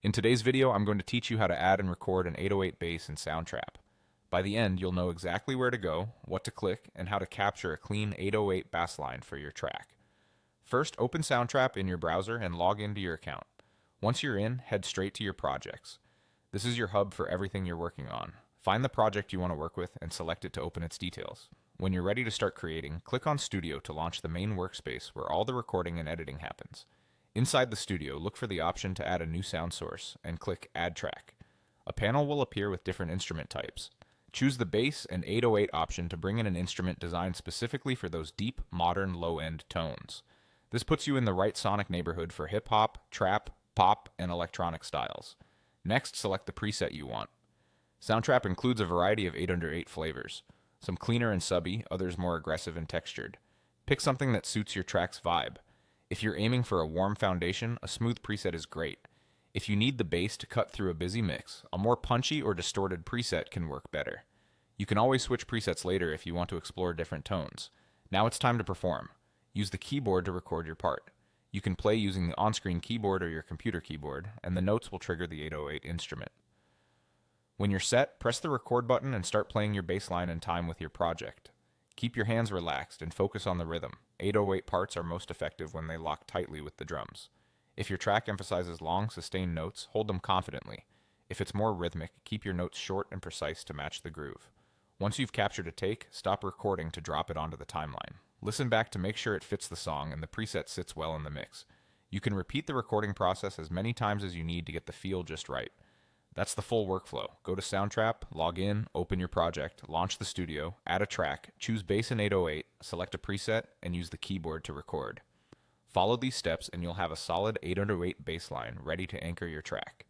In today's video, I'm going to teach you how to add and record an 808 bass in Soundtrap. By the end, you'll know exactly where to go, what to click, and how to capture a clean 808 bass line for your track. First, open Soundtrap in your browser and log into your account. Once you're in, head straight to your projects. This is your hub for everything you're working on. Find the project you want to work with and select it to open its details. When you're ready to start creating, click on Studio to launch the main workspace where all the recording and editing happens. Inside the studio, look for the option to add a new sound source and click Add Track. A panel will appear with different instrument types. Choose the bass and 808 option to bring in an instrument designed specifically for those deep, modern, low-end tones. This puts you in the right sonic neighborhood for hip-hop, trap, pop, and electronic styles. Next, select the preset you want. Soundtrap includes a variety of 808 flavors, some cleaner and subby, others more aggressive and textured. Pick something that suits your track's vibe. If you're aiming for a warm foundation, a smooth preset is great. If you need the bass to cut through a busy mix, a more punchy or distorted preset can work better. You can always switch presets later if you want to explore different tones. Now it's time to perform. Use the keyboard to record your part. You can play using the on-screen keyboard or your computer keyboard, and the notes will trigger the 808 instrument. When you're set, press the record button and start playing your bass line in time with your project. Keep your hands relaxed and focus on the rhythm. 808 parts are most effective when they lock tightly with the drums. If your track emphasizes long, sustained notes, hold them confidently. If it's more rhythmic, keep your notes short and precise to match the groove. Once you've captured a take, stop recording to drop it onto the timeline. Listen back to make sure it fits the song and the preset sits well in the mix. You can repeat the recording process as many times as you need to get the feel just right. That's the full workflow. Go to Soundtrap, log in, open your project, launch the studio, add a track, choose bass in 808, select a preset, and use the keyboard to record. Follow these steps and you'll have a solid 808 bass line ready to anchor your track.